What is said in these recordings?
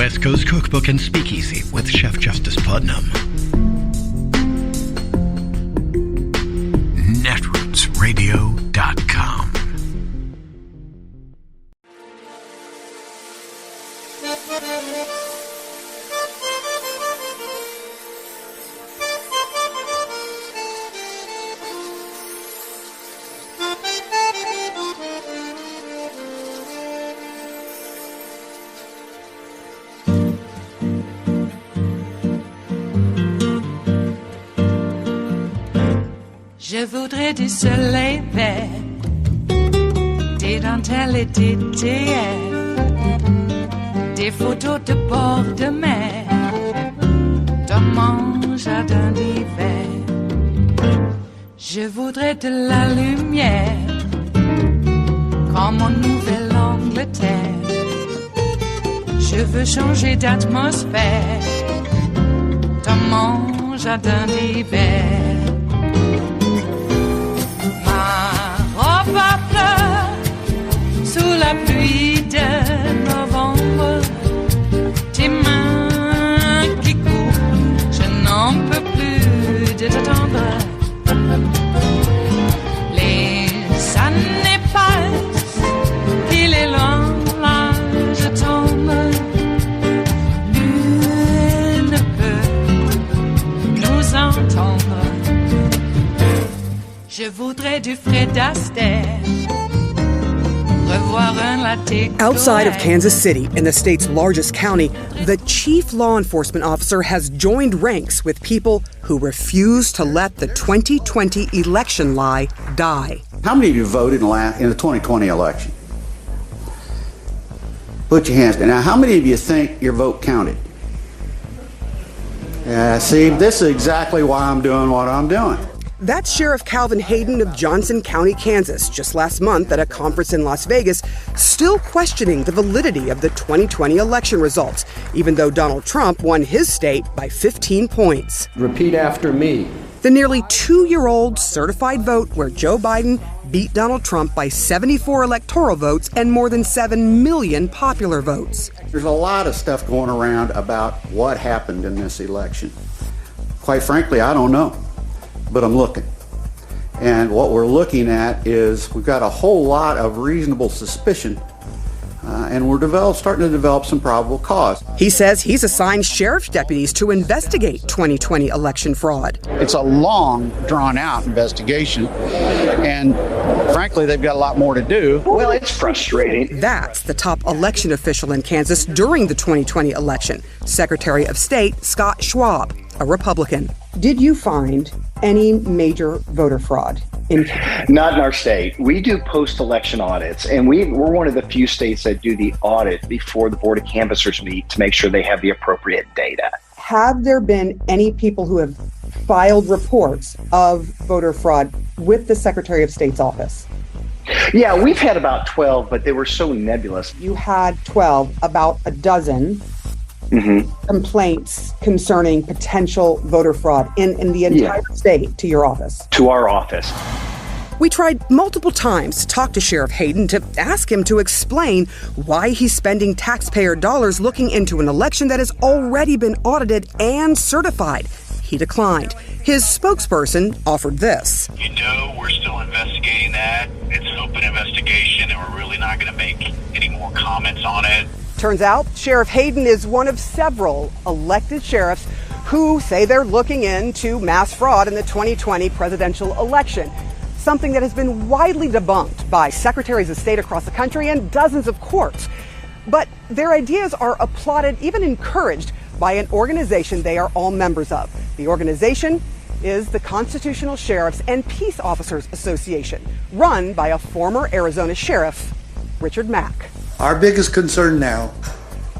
West Coast Cookbook and Speakeasy with Chef Justice Putnam. Netrootsradio.com. Je voudrais du soleil vert, des dentelles et des théières, des photos de bord de mer, dans mon jardin d'hiver. Je voudrais de la lumière, comme en Nouvelle-Angleterre. Je veux changer d'atmosphère, dans mon jardin d'hiver. Ma fleur sous la pluie de novembre, tes mains qui courent, je n'en peux plus de t'attendre. Les années passent, il est loin, là je tombe. Nul ne peut nous entendre. Je voudrais du Fred Astaire, revoir un latte. Outside of Kansas City, in the state's largest county, the chief law enforcement officer has joined ranks with people who refuse to let the 2020 election lie die. How many of you voted in the 2020 election? Put your hands down. Now, how many of you think your vote counted? See, this is exactly why I'm doing what I'm doing. That's Sheriff Calvin Hayden of Johnson County, Kansas, just last month at a conference in Las Vegas, still questioning the validity of the 2020 election results, even though Donald Trump won his state by 15 points. Repeat after me. The nearly 2-year-old certified vote where Joe Biden beat Donald Trump by 74 electoral votes and more than 7 million popular votes. There's a lot of stuff going around about what happened in this election. Quite frankly, I don't know. But I'm looking. And what we're looking at is we've got a whole lot of reasonable suspicion, and we're starting to develop some probable cause. He says he's assigned sheriff's deputies to investigate 2020 election fraud. It's a long, drawn-out investigation, and frankly, they've got a lot more to do. Well, it's frustrating. That's the top election official in Kansas during the 2020 election, Secretary of State Scott Schwab, a Republican. Did you find any major voter fraud in Kansas? Not in our state. We do post-election audits, and we're one of the few states that do the audit before the Board of Canvassers meet to make sure they have the appropriate data. Have there been any people who have filed reports of voter fraud with the Secretary of State's office? Yeah, we've had about 12, but they were so nebulous. You had 12, about a dozen complaints concerning potential voter fraud in the entire state to your office? To our office. We tried multiple times to talk to Sheriff Hayden to ask him to explain why he's spending taxpayer dollars looking into an election that has already been audited and certified. He declined. His spokesperson offered this. You know, we're still investigating that. It's an open investigation, and we're really not going to make any more comments on it. Turns out Sheriff Hayden is one of several elected sheriffs who say they're looking into mass fraud in the 2020 presidential election, something that has been widely debunked by secretaries of state across the country and dozens of courts. But their ideas are applauded, even encouraged, by an organization they are all members of. The organization is the Constitutional Sheriffs and Peace Officers Association, run by a former Arizona sheriff, Richard Mack. Our biggest concern now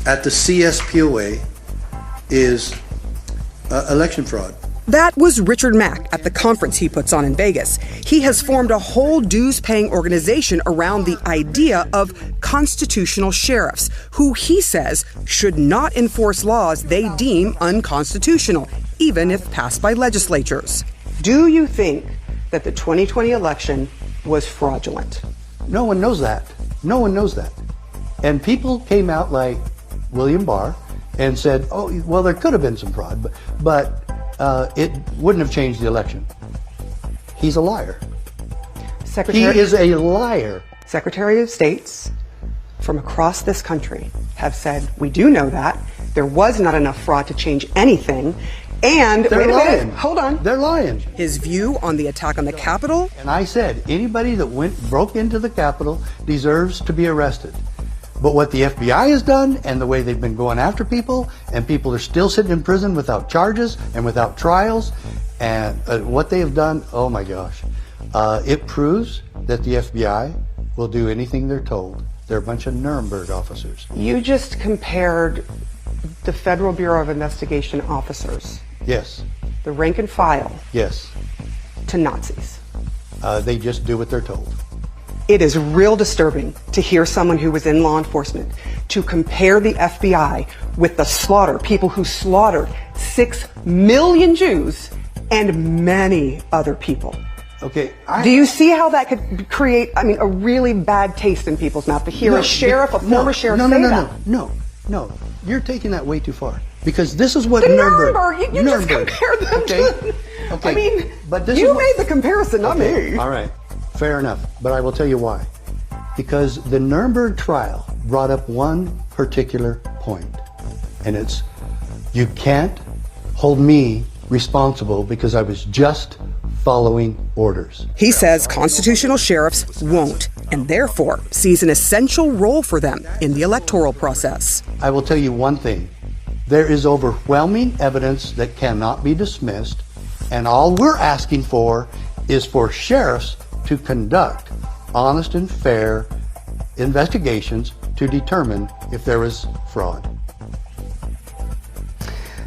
at the CSPOA is election fraud. That was Richard Mack at the conference he puts on in Vegas. He has formed a whole dues-paying organization around the idea of constitutional sheriffs, who he says should not enforce laws they deem unconstitutional, even if passed by legislatures. Do you think that the 2020 election was fraudulent? No one knows that. No one knows that. And people came out like William Barr and said, oh, well, there could have been some fraud, but it wouldn't have changed the election. He's a liar. He is a liar. Secretary of States from across this country have said, we do know that. There was not enough fraud to change anything. And they're lying. Hold on. They're lying. His view on the attack on the Capitol. And I said, anybody that broke into the Capitol deserves to be arrested. But what the FBI has done and the way they've been going after people, and people are still sitting in prison without charges and without trials, and what they have done, oh my gosh. It proves that the FBI will do anything they're told. They're a bunch of Nuremberg officers. You just compared the Federal Bureau of Investigation officers. Yes. The rank and file. Yes. To Nazis. They just do what they're told. It is real disturbing to hear someone who was in law enforcement to compare the FBI with the people who slaughtered 6 million Jews and many other people. Okay. Do you see how that could create, a really bad taste in people's mouth to hear a former sheriff say that? No. You're taking that way too far. Because this is what the Nuremberg. You just compared them to. Okay. But this you made the comparison, not me. All right. Fair enough. But I will tell you why. Because the Nuremberg trial brought up one particular point. And it's, you can't hold me responsible because I was just following orders. He says constitutional sheriffs won't, and therefore sees an essential role for them in the electoral process. I will tell you one thing. There is overwhelming evidence that cannot be dismissed, and all we're asking for is for sheriffs to conduct honest and fair investigations to determine if there is fraud.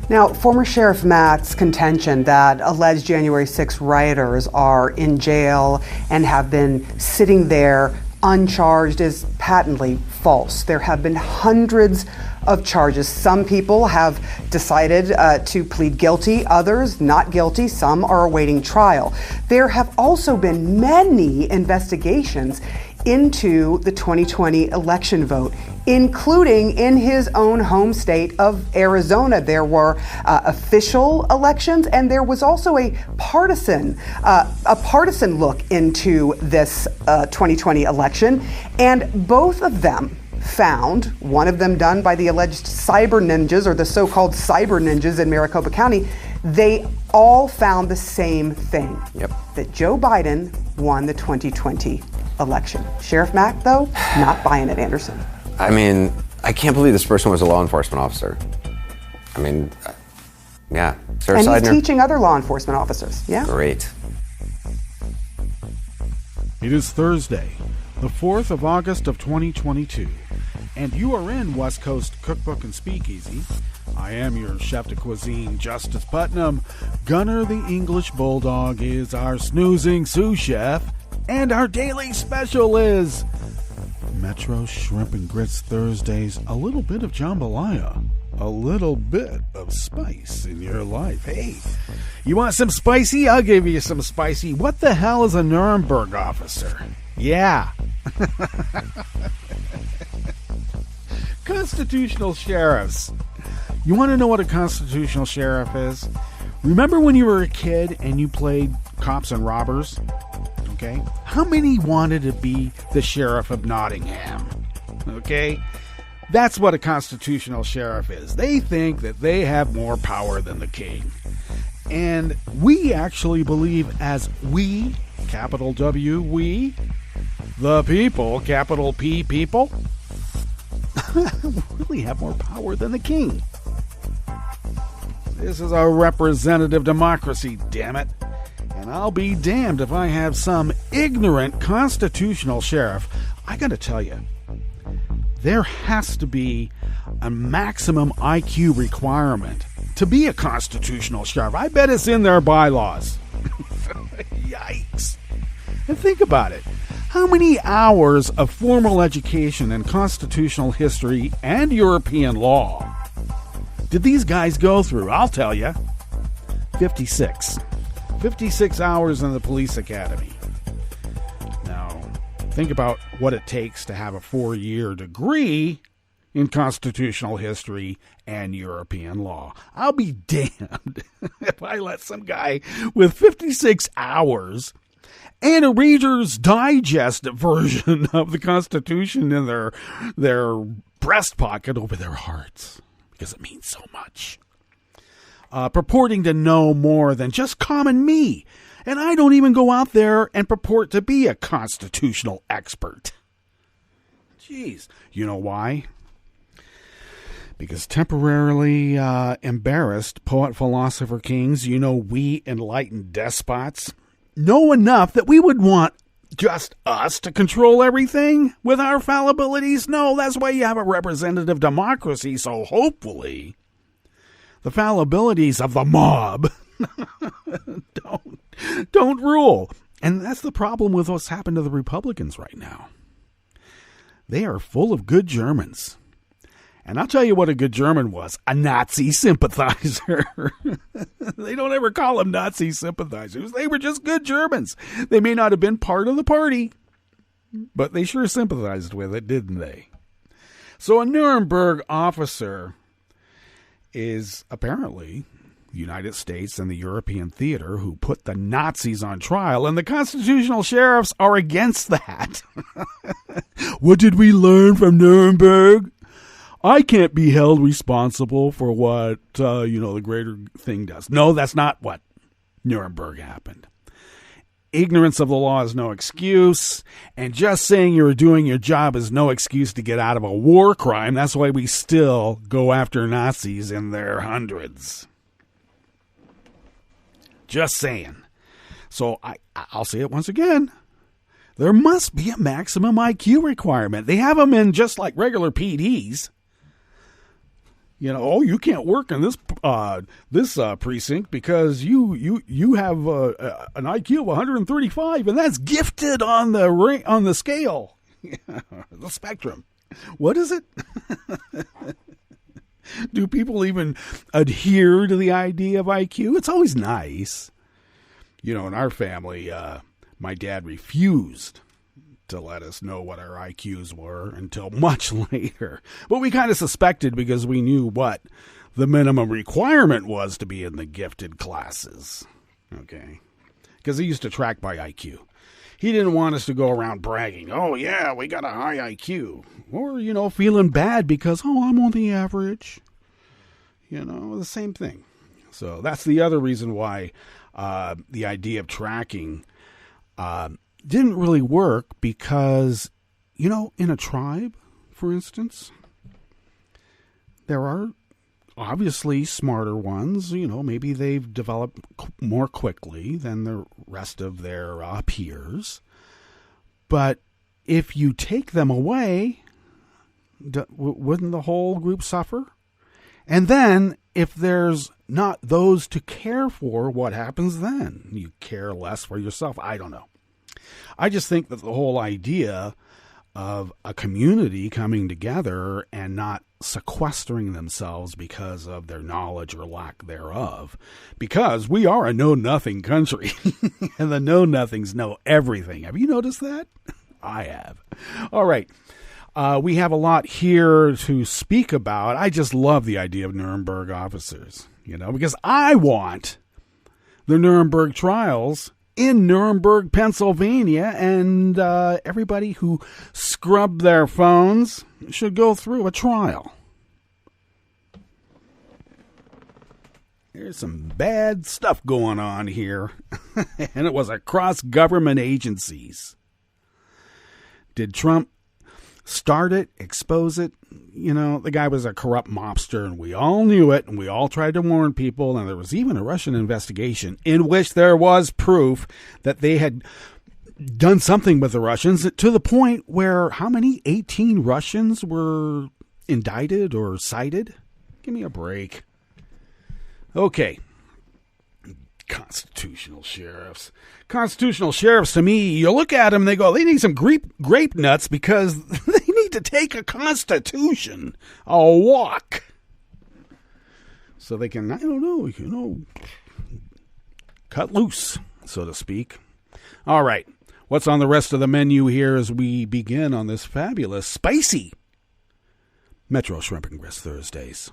Now, former Sheriff Matt's contention that alleged January 6 rioters are in jail and have been sitting there uncharged is patently false. There have been hundreds of charges. Some people have decided to plead guilty, others not guilty. Some are awaiting trial. There have also been many investigations into the 2020 election vote, including in his own home state of Arizona. There were official elections, and there was also a partisan look into this 2020. election, and both of them found, one of them done by the alleged cyber ninjas, or the so-called cyber ninjas in Maricopa County, they all found the same thing, that Joe Biden won the 2020 election. Sheriff Mack, though, not buying it, Anderson. I can't believe this person was a law enforcement officer. Yeah. Sarah and Seidner. He's teaching other law enforcement officers, yeah? Great. It is Thursday, the 4th of August of 2022, and you are in West Coast Cookbook and Speakeasy. I am your chef de cuisine, Justice Putnam. Gunner the English Bulldog is our snoozing sous chef, and our daily special is Metro Shrimp and Grits Thursdays, a little bit of jambalaya, a little bit of spice in your life. Hey, you want some spicy? I'll give you some spicy. What the hell is a Nuremberg officer? Yeah. Constitutional sheriffs. You want to know what a constitutional sheriff is? Remember when you were a kid and you played cops and robbers? Okay. How many wanted to be the sheriff of Nottingham? Okay. That's what a constitutional sheriff is. They think that they have more power than the king. And we actually believe, as we, capital W, we, the people, capital P, people, really have more power than the king. This is a representative democracy, damn it. And I'll be damned if I have some ignorant constitutional sheriff. I gotta tell you, there has to be a maximum IQ requirement to be a constitutional sheriff. I bet it's in their bylaws. Yikes. And think about it. How many hours of formal education in constitutional history and European law did these guys go through? I'll tell you. 56. 56 hours in the police academy. Now, think about what it takes to have a 4-year degree in constitutional history and European law. I'll be damned if I let some guy with 56 hours and a Reader's Digest version of the Constitution in their breast pocket over their hearts, because it means so much. Purporting to know more than just common me. And I don't even go out there and purport to be a constitutional expert. Jeez. You know why? Because temporarily embarrassed poet, philosopher, kings, we enlightened despots, know enough that we would want just us to control everything with our fallibilities. No, that's why you have a representative democracy, so hopefully the fallibilities of the mob don't rule. And that's the problem with what's happened to the Republicans right now. They are full of good Germans. And I'll tell you what a good German was. A Nazi sympathizer. They don't ever call them Nazi sympathizers. They were just good Germans. They may not have been part of the party, but they sure sympathized with it, didn't they? So a Nuremberg officer is apparently the United States and the European theater who put the Nazis on trial, and the constitutional sheriffs are against that. What did we learn from Nuremberg? I can't be held responsible for what, the greater thing does. No, that's not what Nuremberg happened. Ignorance of the law is no excuse, and just saying you're doing your job is no excuse to get out of a war crime. That's why we still go after Nazis in their hundreds. Just saying. So I'll say it once again. There must be a maximum IQ requirement. They have them in just like regular PDs. You can't work in this precinct because you have an IQ of 135, and that's gifted on the scale, the spectrum. What is it? Do people even adhere to the idea of IQ? It's always nice. In our family, my dad refused to let us know what our IQs were until much later. But we kind of suspected because we knew what the minimum requirement was to be in the gifted classes. Okay? Because he used to track by IQ. He didn't want us to go around bragging, oh yeah, we got a high IQ. Or, feeling bad because, I'm on the average. The same thing. So that's the other reason why the idea of tracking didn't really work, because, in a tribe, for instance, there are obviously smarter ones. Maybe they've developed more quickly than the rest of their peers. But if you take them away, wouldn't the whole group suffer? And then if there's not those to care for, what happens then? You care less for yourself? I don't know. I just think that the whole idea of a community coming together and not sequestering themselves because of their knowledge or lack thereof, because we are a know-nothing country, and the know-nothings know everything. Have you noticed that? I have. All right. We have a lot here to speak about. I just love the idea of Nuremberg officers, because I want the Nuremberg trials in Nuremberg, Pennsylvania, and everybody who scrubbed their phones should go through a trial. There's some bad stuff going on here, and it was across government agencies. Did Trump start it, expose it? The guy was a corrupt mobster, and we all knew it, and we all tried to warn people, and there was even a Russian investigation in which there was proof that they had done something with the Russians, to the point where how many? 18 Russians were indicted or cited? Give me a break. Okay. Constitutional sheriffs. Constitutional sheriffs, to me, you look at them, they go, they need some grape nuts because they need to take a constitution a walk. So they can, cut loose, so to speak. All right. What's on the rest of the menu here as we begin on this fabulous, spicy Metro Shrimp and Grist Thursdays.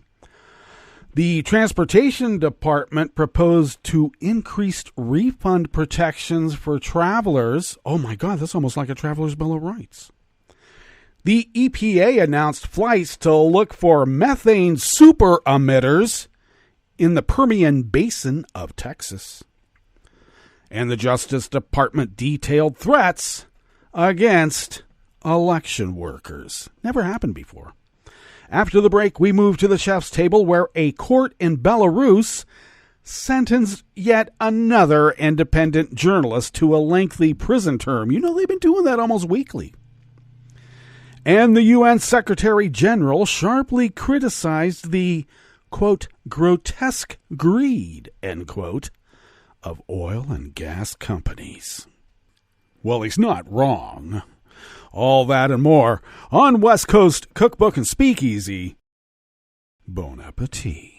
The Transportation Department proposed to increase refund protections for travelers. Oh my God, that's almost like a traveler's bill of rights. The EPA announced flights to look for methane super emitters in the Permian Basin of Texas. And the Justice Department detailed threats against election workers. Never happened before. After the break, we move to the chef's table, where a court in Belarus sentenced yet another independent journalist to a lengthy prison term. You know, they've been doing that almost weekly. And the UN Secretary General sharply criticized the, quote, grotesque greed, end quote, of oil and gas companies. Well, he's not wrong. All that and more on West Coast Cookbook and Speakeasy. Bon appetit.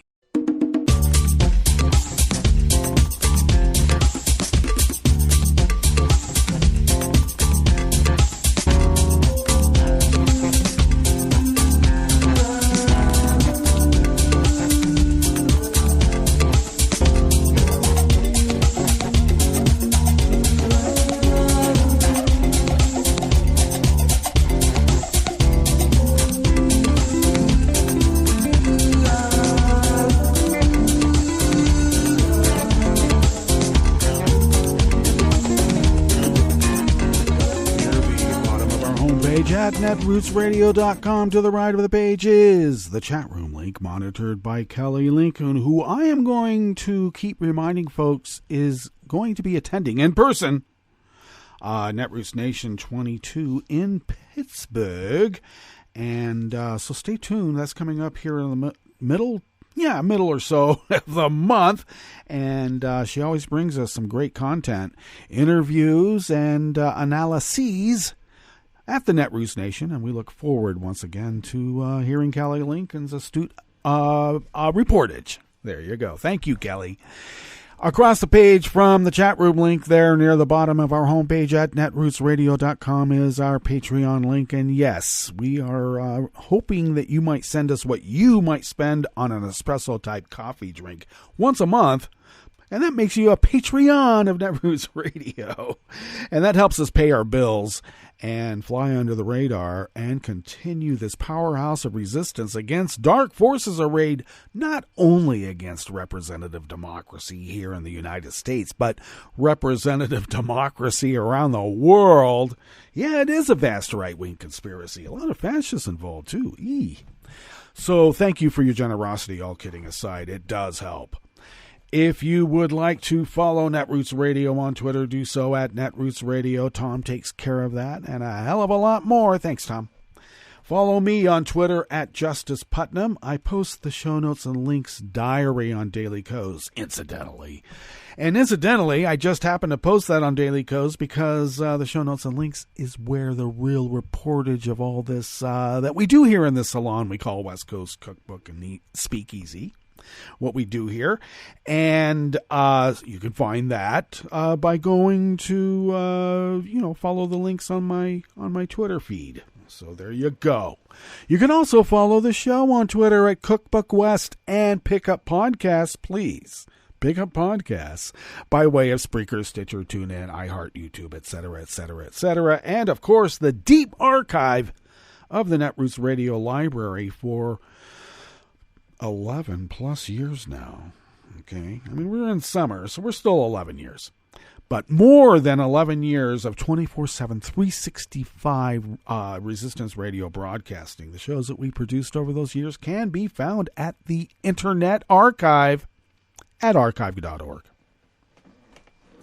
At netrootsradio.com. To the right of the page is the chat room link, monitored by Kelly Lincoln, who I am going to keep reminding folks is going to be attending in person Netroots Nation 22 in Pittsburgh. And so stay tuned. That's coming up here in the middle or so of the month. And she always brings us some great content, interviews, and analyses at the Netroots Nation, and we look forward once again to hearing Kelly Lincoln's astute reportage. There you go. Thank you, Kelly. Across the page from the chat room link there near the bottom of our homepage at netrootsradio.com is our Patreon link. And yes, we are hoping that you might send us what you might spend on an espresso-type coffee drink once a month. And that makes you a Patreon of Netroots Radio. And that helps us pay our bills and fly under the radar and continue this powerhouse of resistance against dark forces arrayed not only against representative democracy here in the United States, but representative democracy around the world. Yeah, it is a vast right-wing conspiracy. A lot of fascists involved, too. So thank you for your generosity, all kidding aside. It does help. If you would like to follow Netroots Radio on Twitter, do so at Netroots Radio. Tom takes care of that and a hell of a lot more. Thanks, Tom. Follow me on Twitter at Justice Putnam. I post the show notes and links diary on Daily Kos, incidentally. And incidentally, I just happened to post that on Daily Kos because the show notes and links is where the real reportage of all this that we do here in this salon we call West Coast Cookbook and Speakeasy, what we do here. And you can find that by going to follow the links on my Twitter feed. So there you go. You can also follow the show on Twitter at Cookbook West and pick up podcasts, please. Pick up podcasts by way of Spreaker, Stitcher, TuneIn, iHeart, YouTube, etc., etc., etc. And of course, the deep archive of the Netroots Radio Library for 11 plus years now. Okay. I mean, we're in summer, so we're still 11 years. But more than 11 years of 24/7, 365 resistance radio broadcasting. The shows that we produced over those years can be found at the Internet Archive at archive.org.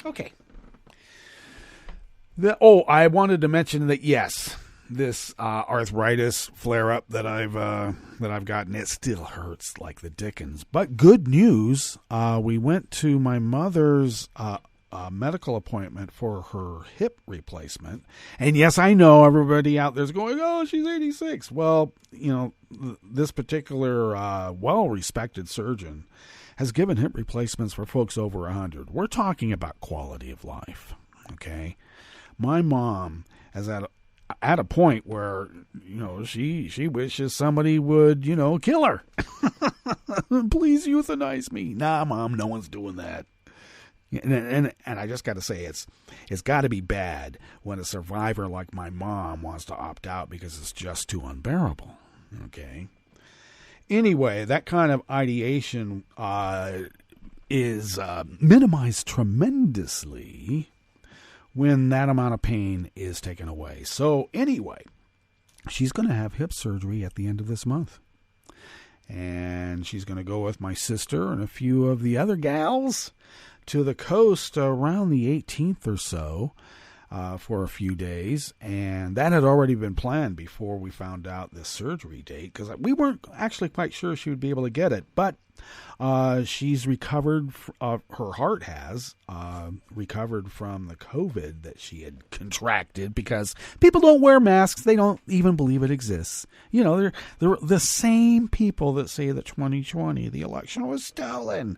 Okay. I wanted to mention that, yes, this arthritis flare-up that I've gotten, it still hurts like the dickens. But good news, we went to my mother's medical appointment for her hip replacement. And yes, I know everybody out there's going, oh, she's 86. Well, this particular well-respected surgeon has given hip replacements for folks over 100. We're talking about quality of life, okay? My mom has had at a point where, she wishes somebody would, kill her. Please euthanize me. Nah, Mom, no one's doing that. And I just got to say, it's got to be bad when a survivor like my mom wants to opt out because it's just too unbearable. Okay. Anyway, that kind of ideation is minimized tremendously when that amount of pain is taken away. So anyway, she's going to have hip surgery at the end of this month. And she's going to go with my sister and a few of the other gals to the coast around the 18th or so for a few days. And that had already been planned before we found out the surgery date, because we weren't actually quite sure she would be able to get it. But she's recovered, her heart has recovered from the COVID that she had contracted, because people don't wear masks. They don't even believe it exists. They're the same people that say that 2020, the election was stolen.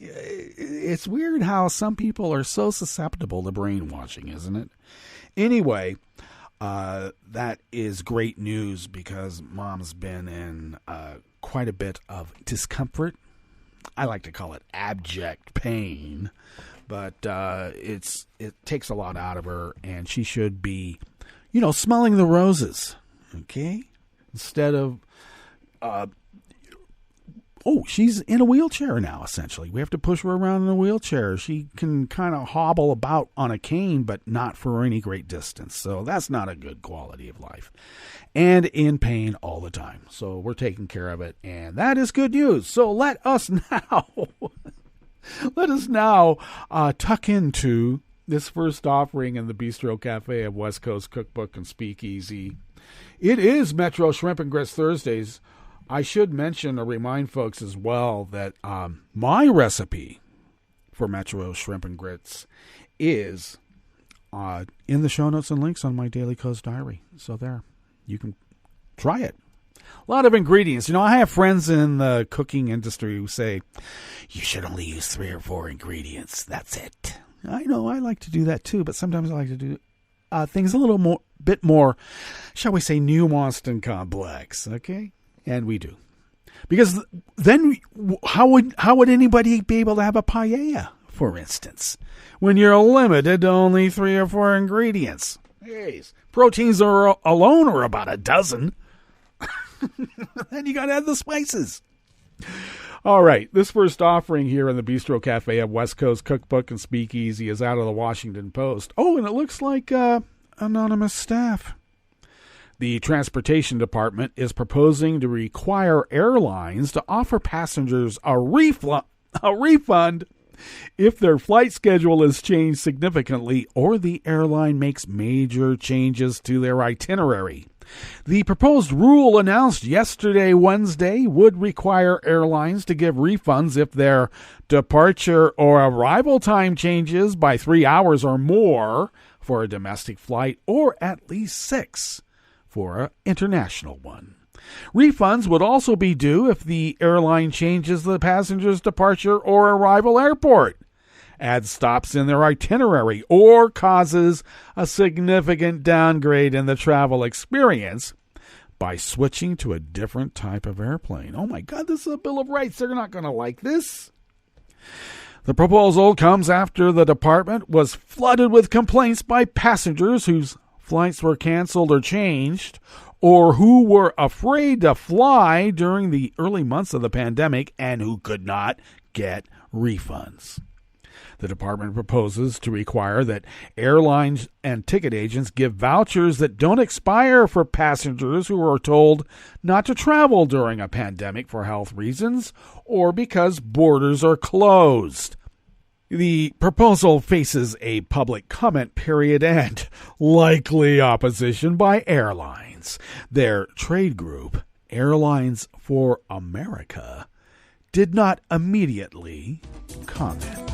It's weird how some people are so susceptible to brainwashing, isn't it? Anyway, that is great news, because Mom's been in quite a bit of discomfort. I like to call it abject pain, but it takes a lot out of her, and she should be, smelling the roses, okay? Instead of, she's in a wheelchair now, essentially. We have to push her around in a wheelchair. She can kind of hobble about on a cane, but not for any great distance. So that's not a good quality of life. And in pain all the time. So we're taking care of it, and that is good news. So let us now tuck into this first offering in the Bistro Cafe of West Coast Cookbook and Speakeasy. It is Metro Shrimp and Grits Thursdays. I should mention or remind folks as well that my recipe for Metro Shrimp and Grits is in the show notes and links on my Daily Coast Diary. So there, you can try it. A lot of ingredients. I have friends in the cooking industry who say, you should only use 3 or 4 ingredients. That's it. I know, I like to do that too, but sometimes I like to do things a little bit more, shall we say, nuanced and complex, okay? And we do. Because then how would anybody be able to have a paella, for instance, when you're limited to only 3 or 4 ingredients? Jeez. Proteins alone are about a dozen. Then you got to add the spices. All right. This first offering here in the Bistro Cafe of West Coast Cookbook and Speakeasy is out of the Washington Post. Oh, and it looks like anonymous staff. The Transportation Department is proposing to require airlines to offer passengers a refund if their flight schedule is changed significantly or the airline makes major changes to their itinerary. The proposed rule, announced yesterday, Wednesday, would require airlines to give refunds if their departure or arrival time changes by 3 hours or more for a domestic flight, or at least 6 for an international one. Refunds would also be due if the airline changes the passenger's departure or arrival airport, adds stops in their itinerary, or causes a significant downgrade in the travel experience by switching to a different type of airplane. Oh my God, this is a Bill of Rights. They're not going to like this. The proposal comes after the department was flooded with complaints by passengers whose flights were canceled or changed, or who were afraid to fly during the early months of the pandemic and who could not get refunds. The department proposes to require that airlines and ticket agents give vouchers that don't expire for passengers who are told not to travel during a pandemic for health reasons or because borders are closed. The proposal faces a public comment period and likely opposition by airlines. Their trade group, Airlines for America, did not immediately comment.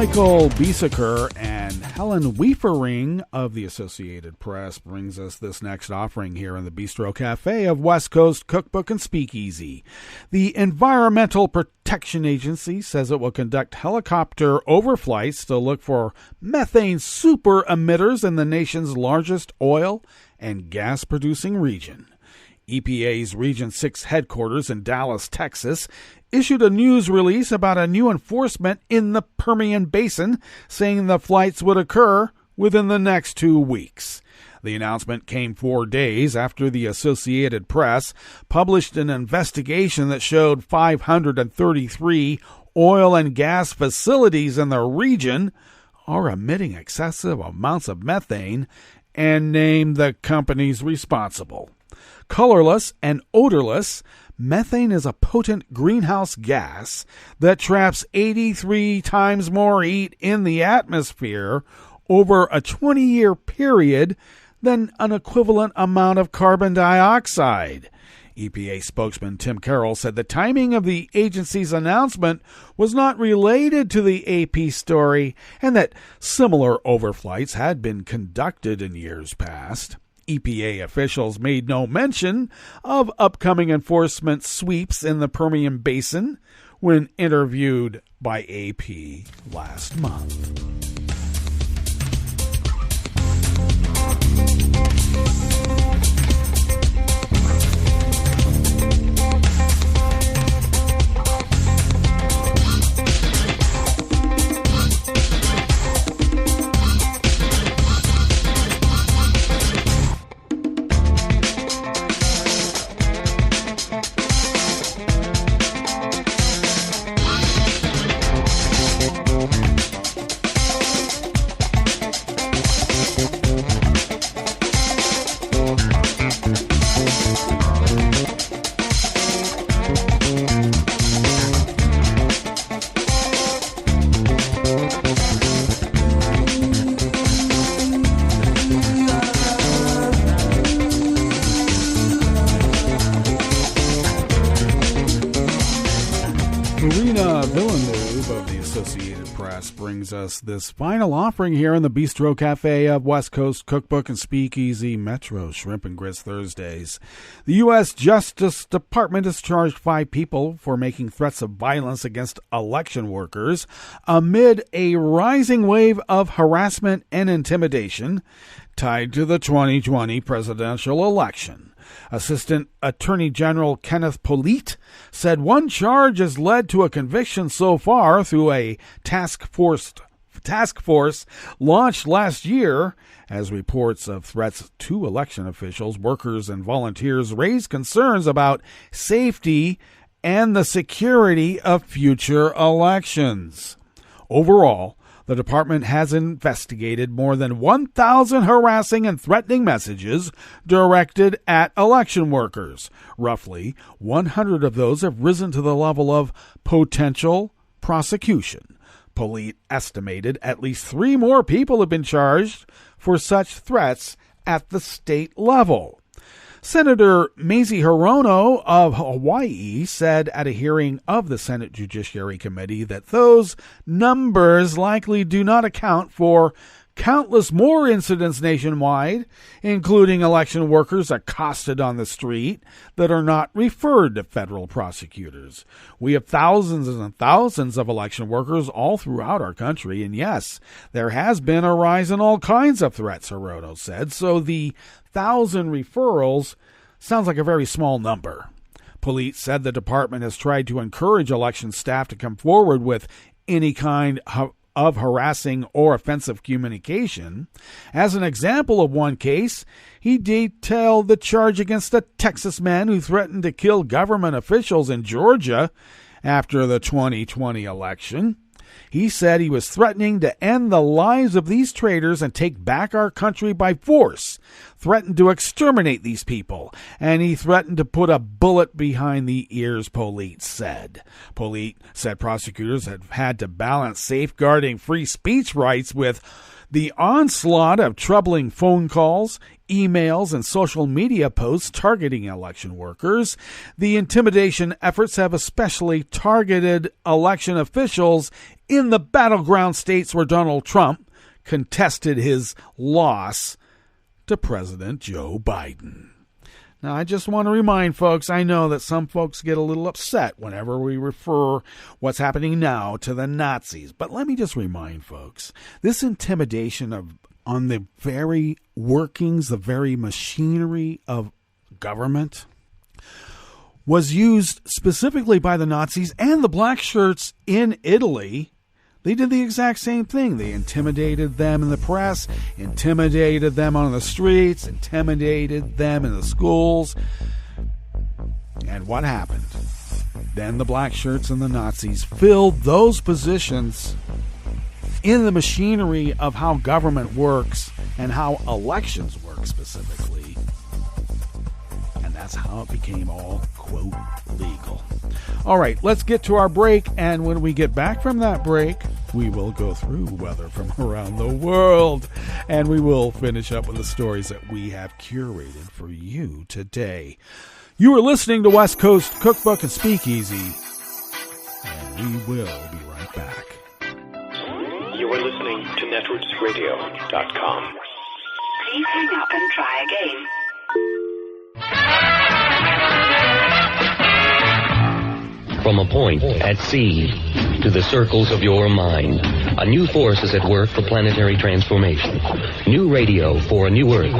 Michael Biesecker and Helen Wiefering of the Associated Press brings us this next offering here in the Bistro Cafe of West Coast Cookbook and Speakeasy. The Environmental Protection Agency says it will conduct helicopter overflights to look for methane super emitters in the nation's largest oil and gas producing region. EPA's Region 6 headquarters in Dallas, Texas, issued a news release about a new enforcement in the Permian Basin, saying the flights would occur within the next 2 weeks. The announcement came 4 days after the Associated Press published an investigation that showed 533 oil and gas facilities in the region are emitting excessive amounts of methane and named the companies responsible. Colorless and odorless, methane is a potent greenhouse gas that traps 83 times more heat in the atmosphere over a 20-year period than an equivalent amount of carbon dioxide. EPA spokesman Tim Carroll said the timing of the agency's announcement was not related to the AP story and that similar overflights had been conducted in years past. EPA officials made no mention of upcoming enforcement sweeps in the Permian Basin when interviewed by AP last month. Brings us this final offering here in the Bistro Cafe of West Coast Cookbook and Speakeasy Metro Shrimp and Grits Thursdays. The U.S. Justice Department has charged 5 people for making threats of violence against election workers amid a rising wave of harassment and intimidation tied to the 2020 presidential election. Assistant Attorney General Kenneth Polite said one charge has led to a conviction so far through a task force launched last year as reports of threats to election officials, workers, and volunteers raise concerns about safety and the security of future elections. Overall, the department has investigated more than 1,000 harassing and threatening messages directed at election workers. Roughly 100 of those have risen to the level of potential prosecution. Polite estimated at least 3 more people have been charged for such threats at the state level. Senator Mazie Hirono of Hawaii said at a hearing of the Senate Judiciary Committee that those numbers likely do not account for countless more incidents nationwide, including election workers accosted on the street, that are not referred to federal prosecutors. We have thousands and thousands of election workers all throughout our country, and yes, there has been a rise in all kinds of threats, Hirono said, so the 1,000 referrals sounds like a very small number. Police said the department has tried to encourage election staff to come forward with any kind of harassing or offensive communication. As an example of one case, he detailed the charge against a Texas man who threatened to kill government officials in Georgia after the 2020 election. He said he was threatening to end the lives of these traitors and take back our country by force, threatened to exterminate these people, and he threatened to put a bullet behind the ears, Polite said. Polite said prosecutors have had to balance safeguarding free speech rights with the onslaught of troubling phone calls, emails, and social media posts targeting election workers. The intimidation efforts have especially targeted election officials in the battleground states where Donald Trump contested his loss to President Joe Biden. Now, I just want to remind folks, I know that some folks get a little upset whenever we refer what's happening now to the Nazis. But let me just remind folks, this intimidation on the very workings, the very machinery of government was used specifically by the Nazis and the black shirts in Italy. They did the exact same thing. They intimidated them in the press, intimidated them on the streets, intimidated them in the schools. And what happened? Then the black shirts and the Nazis filled those positions in the machinery of how government works and how elections work specifically. And that's how it became all, quote, legal. All right, let's get to our break, and when we get back from that break, we will go through weather from around the world, and we will finish up with the stories that we have curated for you today. You are listening to West Coast Cookbook and Speakeasy, and we will be right back. You are listening to netrootsradio.com. Please hang up and try again. From a point at sea to the circles of your mind, a new force is at work for planetary transformation. New radio for a new Earth.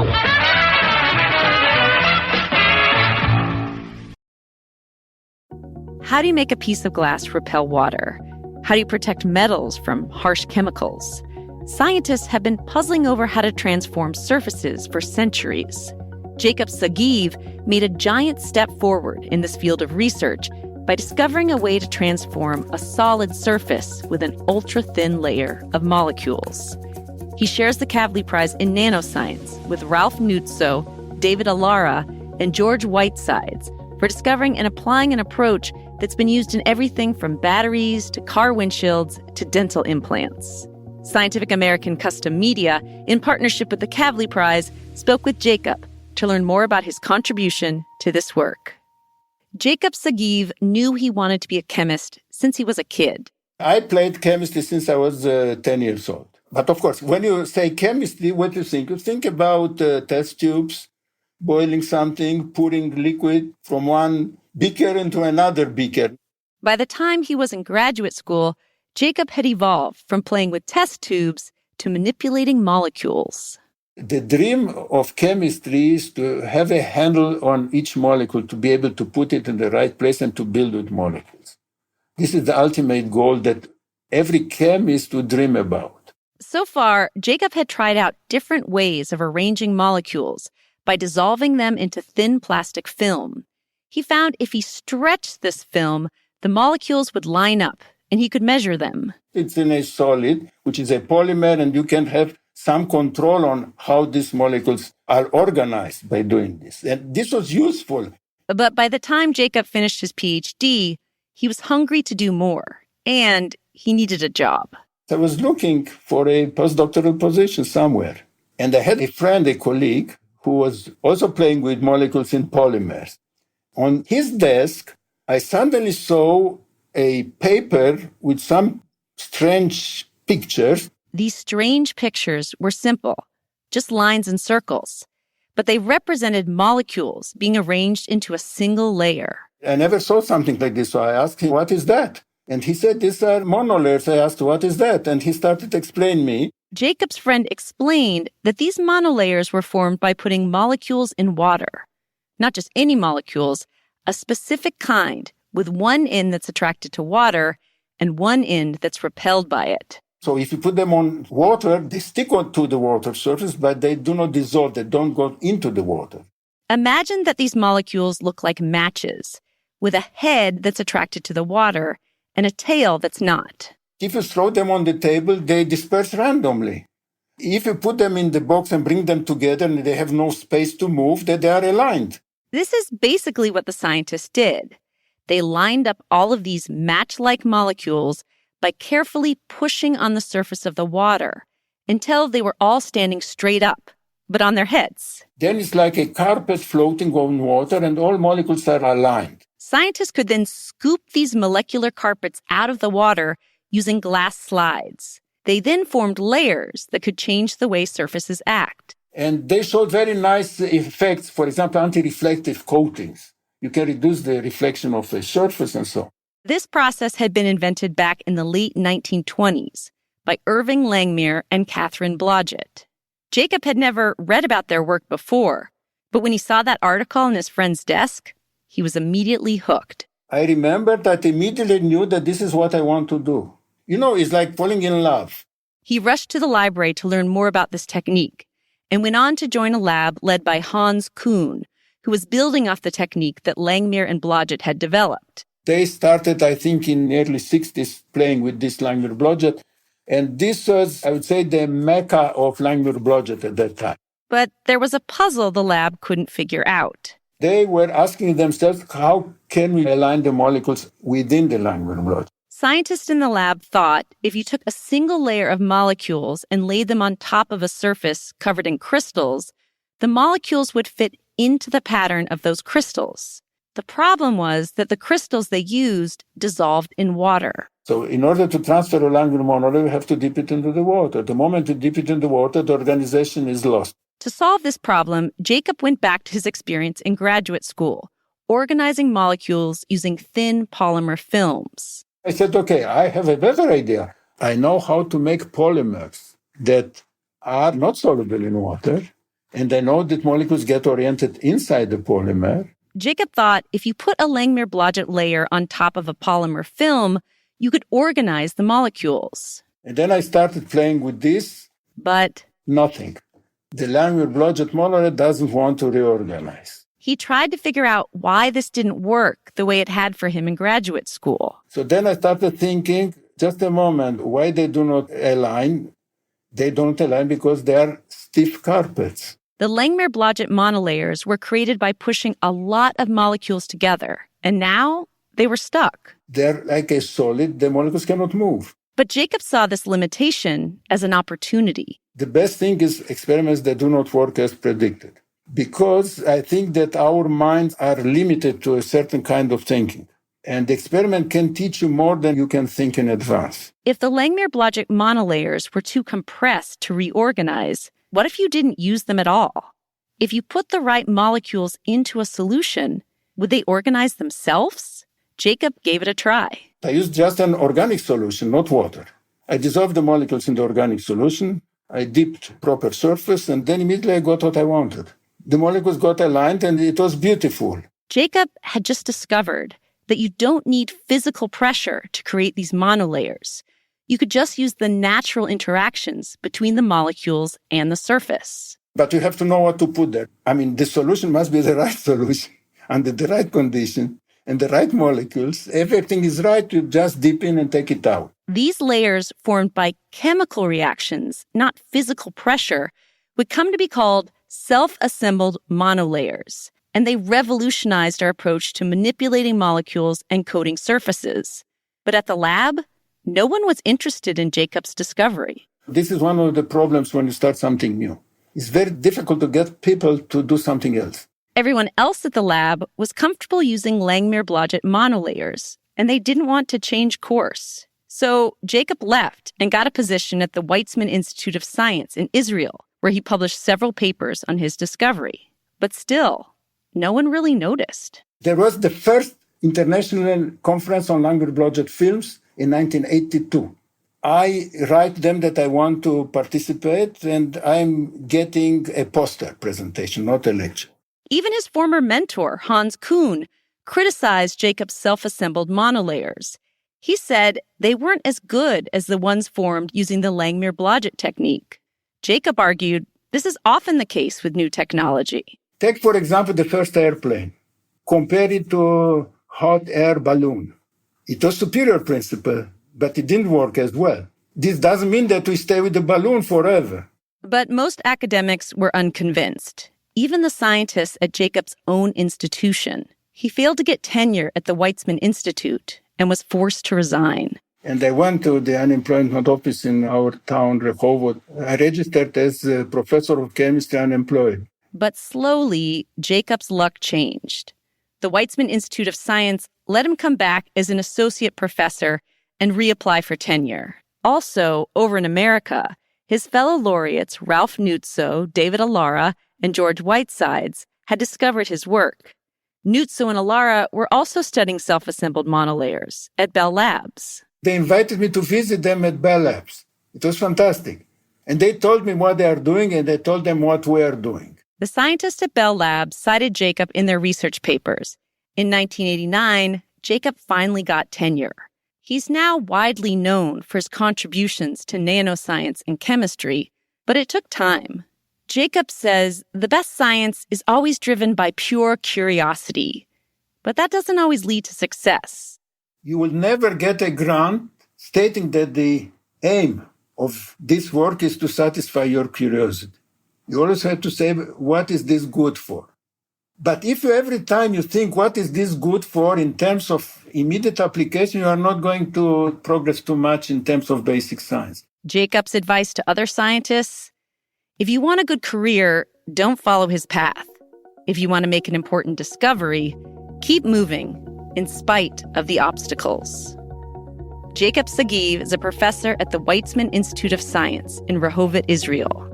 How do you make a piece of glass repel water? How do you protect metals from harsh chemicals? Scientists have been puzzling over how to transform surfaces for centuries. Jacob Sagiv made a giant step forward in this field of research by discovering a way to transform a solid surface with an ultra-thin layer of molecules. He shares the Kavli Prize in Nanoscience with Ralph Nuzzo, David Alara, and George Whitesides for discovering and applying an approach that's been used in everything from batteries to car windshields to dental implants. Scientific American Custom Media, in partnership with the Kavli Prize, spoke with Jacob to learn more about his contribution to this work. Jacob Sagiv knew he wanted to be a chemist since he was a kid. I played chemistry since I was 10 years old. But of course, when you say chemistry, what do you think? You think about test tubes, boiling something, pouring liquid from one beaker into another beaker. By the time he was in graduate school, Jacob had evolved from playing with test tubes to manipulating molecules. The dream of chemistry is to have a handle on each molecule, to be able to put it in the right place and to build with molecules. This is the ultimate goal that every chemist would dream about. So far, Jacob had tried out different ways of arranging molecules by dissolving them into thin plastic film. He found if he stretched this film, the molecules would line up and he could measure them. It's in a solid, which is a polymer, and you can have some control on how these molecules are organized by doing this. And this was useful. But by the time Jacob finished his PhD, he was hungry to do more, and he needed a job. I was looking for a postdoctoral position somewhere. And I had a friend, a colleague, who was also playing with molecules in polymers. On his desk, I suddenly saw a paper with some strange pictures. These strange pictures were simple, just lines and circles, but they represented molecules being arranged into a single layer. I never saw something like this, so I asked him, what is that? And he said, these are monolayers. I asked, what is that? And he started to explain me. Jacob's friend explained that these monolayers were formed by putting molecules in water. Not just any molecules, a specific kind, with one end that's attracted to water and one end that's repelled by it. So if you put them on water, they stick onto the water surface, but they do not dissolve. They don't go into the water. Imagine that these molecules look like matches, with a head that's attracted to the water and a tail that's not. If you throw them on the table, they disperse randomly. If you put them in the box and bring them together and they have no space to move, then they are aligned. This is basically what the scientists did. They lined up all of these match-like molecules by carefully pushing on the surface of the water until they were all standing straight up, but on their heads. Then it's like a carpet floating on water and all molecules are aligned. Scientists could then scoop these molecular carpets out of the water using glass slides. They then formed layers that could change the way surfaces act. And they showed very nice effects, for example, anti-reflective coatings. You can reduce the reflection of a surface and so on. This process had been invented back in the late 1920s by Irving Langmuir and Catherine Blodgett. Jacob had never read about their work before, but when he saw that article on his friend's desk, he was immediately hooked. I remember that I immediately knew that this is what I want to do. You know, it's like falling in love. He rushed to the library to learn more about this technique and went on to join a lab led by Hans Kuhn, who was building off the technique that Langmuir and Blodgett had developed. They started, I think, in the early 60s playing with this Langmuir-Blodgett. And this was, I would say, the mecca of Langmuir-Blodgett at that time. But there was a puzzle the lab couldn't figure out. They were asking themselves, how can we align the molecules within the Langmuir-Blodgett? Scientists in the lab thought if you took a single layer of molecules and laid them on top of a surface covered in crystals, the molecules would fit into the pattern of those crystals. The problem was that the crystals they used dissolved in water. So in order to transfer a Langmuir monomer, you have to dip it into the water. The moment you dip it in the water, the organization is lost. To solve this problem, Jacob went back to his experience in graduate school, organizing molecules using thin polymer films. I said, okay, I have a better idea. I know how to make polymers that are not soluble in water, and I know that molecules get oriented inside the polymer. Jacob thought if you put a Langmuir-Blodgett layer on top of a polymer film, you could organize the molecules. And then I started playing with this. But nothing. The Langmuir-Blodgett monomer doesn't want to reorganize. He tried to figure out why this didn't work the way it had for him in graduate school. So then I started thinking, just a moment, why they do not align? They don't align because they are stiff carpets. The Langmuir-Blodgett monolayers were created by pushing a lot of molecules together, and now they were stuck. They're like a solid, the molecules cannot move. But Jacob saw this limitation as an opportunity. The best thing is experiments that do not work as predicted. Because I think that our minds are limited to a certain kind of thinking. And the experiment can teach you more than you can think in advance. If the Langmuir-Blodgett monolayers were too compressed to reorganize, what if you didn't use them at all? If you put the right molecules into a solution, would they organize themselves? Jacob gave it a try. I used just an organic solution, not water. I dissolved the molecules in the organic solution. I dipped proper surface, and then immediately I got what I wanted. The molecules got aligned, and it was beautiful. Jacob had just discovered that you don't need physical pressure to create these monolayers. You could just use the natural interactions between the molecules and the surface. But you have to know what to put there. I mean, the solution must be the right solution, under the right condition, and the right molecules. Everything is right, you just dip in and take it out. These layers, formed by chemical reactions, not physical pressure, would come to be called self-assembled monolayers. And they revolutionized our approach to manipulating molecules and coating surfaces. But at the lab, no one was interested in Jacob's discovery. This is one of the problems when you start something new. It's very difficult to get people to do something else. Everyone else at the lab was comfortable using Langmuir-Blodgett monolayers, and they didn't want to change course. So Jacob left and got a position at the Weizmann Institute of Science in Israel, where he published several papers on his discovery. But still, no one really noticed. There was the first international conference on Langmuir-Blodgett films in 1982. I write them that I want to participate, and I'm getting a poster presentation, not a lecture. Even his former mentor, Hans Kuhn, criticized Jacob's self-assembled monolayers. He said they weren't as good as the ones formed using the Langmuir-Blodgett technique. Jacob argued this is often the case with new technology. Take, for example, the first airplane. Compare it to hot air balloon. It was superior principle, but it didn't work as well. This doesn't mean that we stay with the balloon forever. But most academics were unconvinced. Even the scientists at Jacob's own institution. He failed to get tenure at the Weizmann Institute and was forced to resign. And I went to the unemployment office in our town, Rehovot. I registered as a professor of chemistry unemployed. But slowly, Jacob's luck changed. The Weizmann Institute of Science let him come back as an associate professor and reapply for tenure. Also, over in America, his fellow laureates Ralph Nuzzo, David Alara, and George Whitesides had discovered his work. Nuzzo and Alara were also studying self-assembled monolayers at Bell Labs. They invited me to visit them at Bell Labs. It was fantastic. And they told me what they are doing, and I told them what we are doing. The scientists at Bell Labs cited Jacob in their research papers. In 1989, Jacob finally got tenure. He's now widely known for his contributions to nanoscience and chemistry, but it took time. Jacob says the best science is always driven by pure curiosity, but that doesn't always lead to success. You will never get a grant stating that the aim of this work is to satisfy your curiosity. You always have to say, what is this good for? But if you every time you think, what is this good for in terms of immediate application, you are not going to progress too much in terms of basic science. Jacob's advice to other scientists: if you want a good career, don't follow his path. If you want to make an important discovery, keep moving in spite of the obstacles. Jacob Sagiv is a professor at the Weizmann Institute of Science in Rehovot, Israel.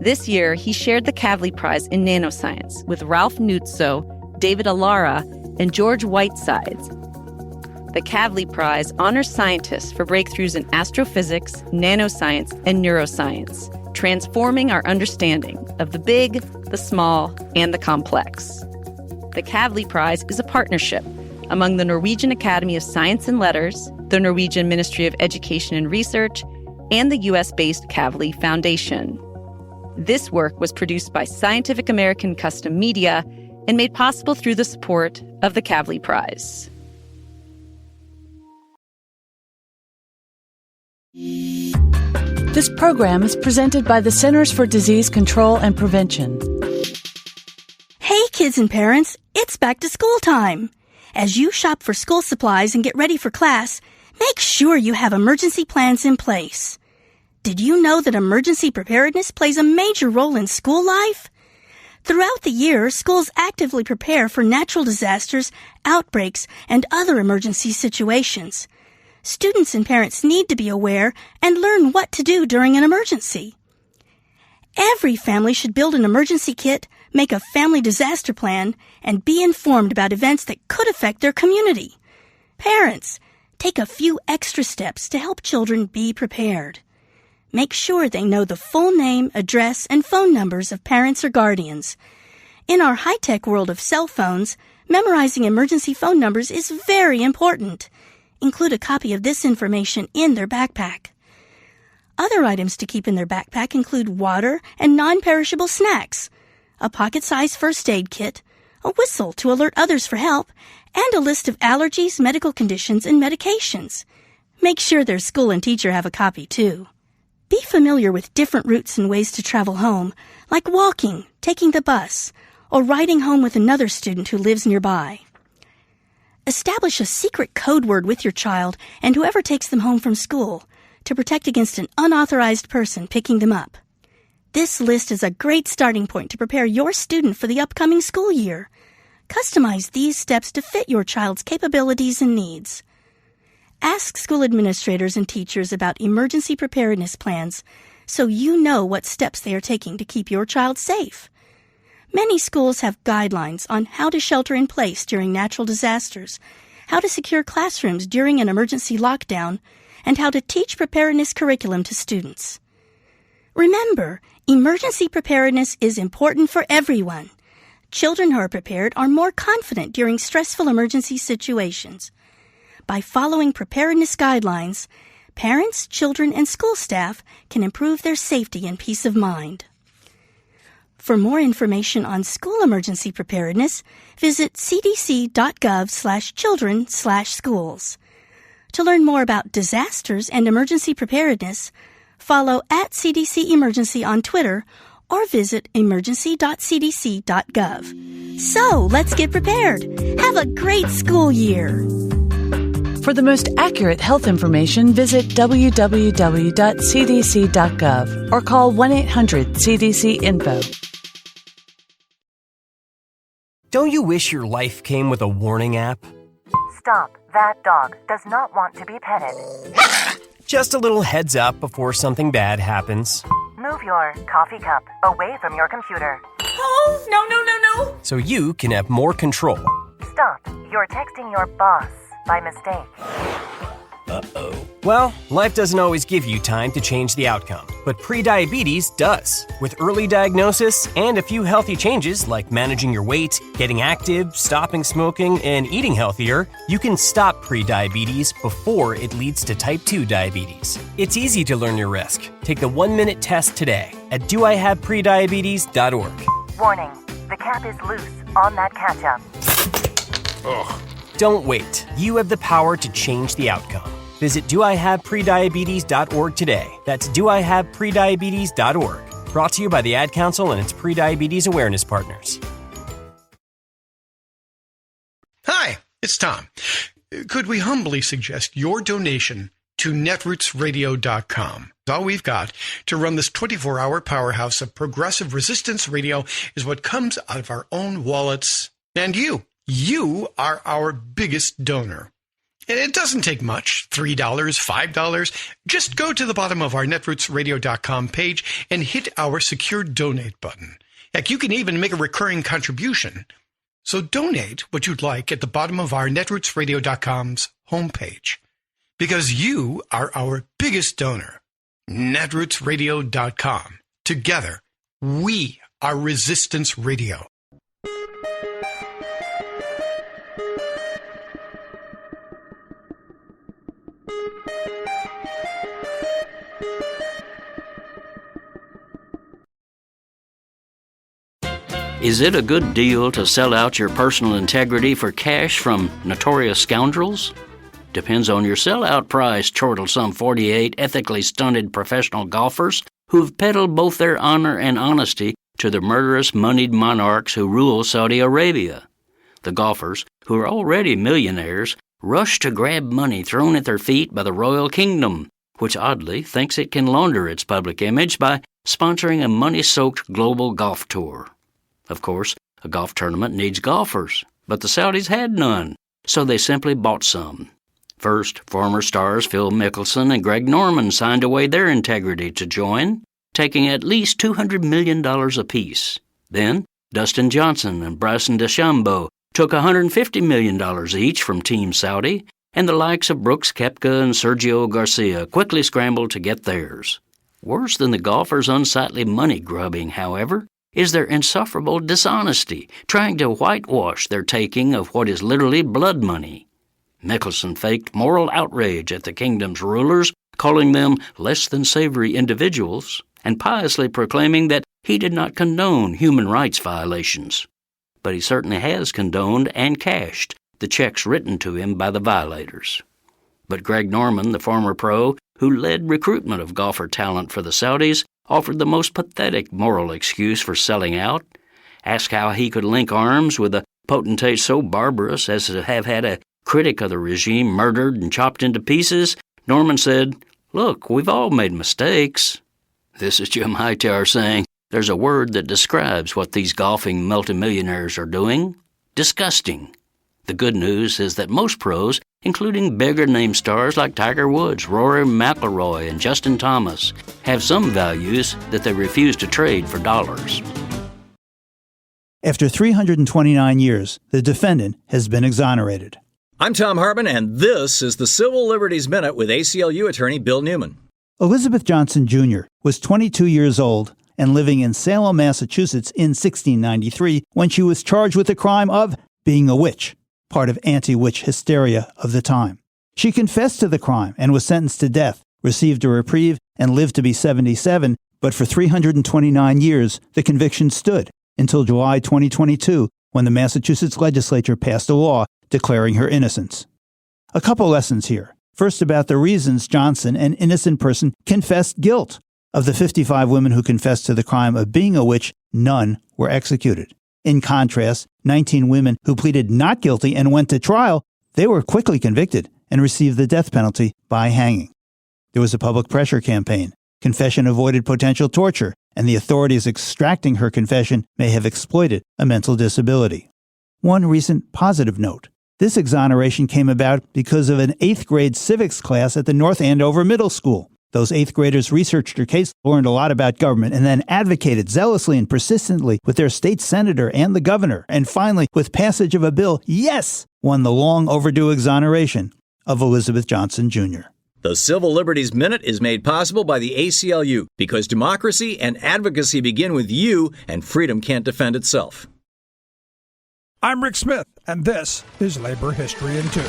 This year, he shared the Kavli Prize in Nanoscience with Ralph Nuzzo, David Alara, and George Whitesides. The Kavli Prize honors scientists for breakthroughs in astrophysics, nanoscience, and neuroscience, transforming our understanding of the big, the small, and the complex. The Kavli Prize is a partnership among the Norwegian Academy of Science and Letters, the Norwegian Ministry of Education and Research, and the U.S.-based Kavli Foundation. This work was produced by Scientific American Custom Media and made possible through the support of the Kavli Prize. This program is presented by the Centers for Disease Control and Prevention. Hey, kids and parents, it's back to school time. As you shop for school supplies and get ready for class, make sure you have emergency plans in place. Did you know that emergency preparedness plays a major role in school life? Throughout the year, schools actively prepare for natural disasters, outbreaks, and other emergency situations. Students and parents need to be aware and learn what to do during an emergency. Every family should build an emergency kit, make a family disaster plan, and be informed about events that could affect their community. Parents, take a few extra steps to help children be prepared. Make sure they know the full name, address, and phone numbers of parents or guardians. In our high-tech world of cell phones, memorizing emergency phone numbers is very important. Include a copy of this information in their backpack. Other items to keep in their backpack include water and non-perishable snacks, a pocket-sized first aid kit, a whistle to alert others for help, and a list of allergies, medical conditions, and medications. Make sure their school and teacher have a copy, too. Be familiar with different routes and ways to travel home, like walking, taking the bus, or riding home with another student who lives nearby. Establish a secret code word with your child and whoever takes them home from school to protect against an unauthorized person picking them up. This list is a great starting point to prepare your student for the upcoming school year. Customize these steps to fit your child's capabilities and needs. Ask school administrators and teachers about emergency preparedness plans so you know what steps they are taking to keep your child safe. Many schools have guidelines on how to shelter in place during natural disasters, how to secure classrooms during an emergency lockdown, and how to teach preparedness curriculum to students. Remember, emergency preparedness is important for everyone. Children who are prepared are more confident during stressful emergency situations. By following preparedness guidelines, parents, children, and school staff can improve their safety and peace of mind. For more information on school emergency preparedness, visit cdc.gov/children/schools. To learn more about disasters and emergency preparedness, follow @CDC Emergency on Twitter or visit emergency.cdc.gov. So, let's get prepared. Have a great school year. For the most accurate health information, visit www.cdc.gov or call 1-800-CDC-INFO. Don't you wish your life came with a warning app? Stop. That dog does not want to be petted. Just a little heads up before something bad happens. Move your coffee cup away from your computer. Oh, no. So you can have more control. Stop. You're texting your boss by mistake. Uh-oh. Well, life doesn't always give you time to change the outcome, but prediabetes does. With early diagnosis and a few healthy changes like managing your weight, getting active, stopping smoking, and eating healthier, you can stop prediabetes before it leads to type 2 diabetes. It's easy to learn your risk. Take the 1-minute test today at doihaveprediabetes.org. Warning, the cap is loose on that ketchup. Ugh. Don't wait. You have the power to change the outcome. Visit doihaveprediabetes.org today. That's doihaveprediabetes.org. Brought to you by the Ad Council and its prediabetes awareness partners. Hi, it's Tom. Could we humbly suggest your donation to netrootsradio.com? All we've got to run this 24-hour powerhouse of progressive resistance radio is what comes out of our own wallets. And you are our biggest donor. And it doesn't take much, $3, $5. Just go to the bottom of our netrootsradio.com page and hit our secure donate button. Heck, you can even make a recurring contribution. So donate what you'd like at the bottom of our netrootsradio.com's homepage. Because you are our biggest donor. netrootsradio.com. Together, we are Resistance Radio. Is it a good deal to sell out your personal integrity for cash from notorious scoundrels? Depends on your sellout price, chortled some 48 ethically stunted professional golfers who've peddled both their honor and honesty to the murderous moneyed monarchs who rule Saudi Arabia. The golfers, who are already millionaires, rush to grab money thrown at their feet by the royal kingdom, which oddly thinks it can launder its public image by sponsoring a money-soaked global golf tour. Of course, a golf tournament needs golfers, but the Saudis had none, so they simply bought some. First, former stars Phil Mickelson and Greg Norman signed away their integrity to join, taking at least $200 million apiece. Then, Dustin Johnson and Bryson DeChambeau took $150 million each from Team Saudi, and the likes of Brooks Koepka and Sergio Garcia quickly scrambled to get theirs. Worse than the golfers' unsightly money grubbing, however, is their insufferable dishonesty, trying to whitewash their taking of what is literally blood money. Mickelson faked moral outrage at the kingdom's rulers, calling them less-than-savory individuals, and piously proclaiming that he did not condone human rights violations. But he certainly has condoned and cashed the checks written to him by the violators. But Greg Norman, the former pro, who led recruitment of golfer talent for the Saudis, offered the most pathetic moral excuse for selling out. Asked how he could link arms with a potentate so barbarous as to have had a critic of the regime murdered and chopped into pieces, Norman said, "Look, we've all made mistakes." This is Jim Hightower saying there's a word that describes what these golfing multimillionaires are doing: disgusting. The good news is that most pros, including bigger-name stars like Tiger Woods, Rory McIlroy, and Justin Thomas, have some values that they refuse to trade for dollars. After 329 years, the defendant has been exonerated. I'm Tom Hartman, and this is the Civil Liberties Minute with ACLU attorney Bill Newman. Elizabeth Johnson Jr. was 22 years old and living in Salem, Massachusetts in 1693 when she was charged with the crime of being a witch, part of anti-witch hysteria of the time. She confessed to the crime and was sentenced to death, received a reprieve, and lived to be 77, but for 329 years, the conviction stood until July 2022, when the Massachusetts legislature passed a law declaring her innocence. A couple lessons here. First, about the reasons Johnson, an innocent person, confessed guilt. Of the 55 women who confessed to the crime of being a witch, none were executed. In contrast, 19 women who pleaded not guilty and went to trial, they were quickly convicted and received the death penalty by hanging. There was a public pressure campaign. Confession avoided potential torture, and the authorities extracting her confession may have exploited a mental disability. One recent positive note. This exoneration came about because of an 8th grade civics class at the North Andover Middle School. Those 8th graders researched her case, learned a lot about government, and then advocated zealously and persistently with their state senator and the governor, and finally, with passage of a bill, won the long overdue exoneration of Elizabeth Johnson Jr. The Civil Liberties Minute is made possible by the ACLU because democracy and advocacy begin with you, and freedom can't defend itself. I'm Rick Smith, and this is Labor History in 2.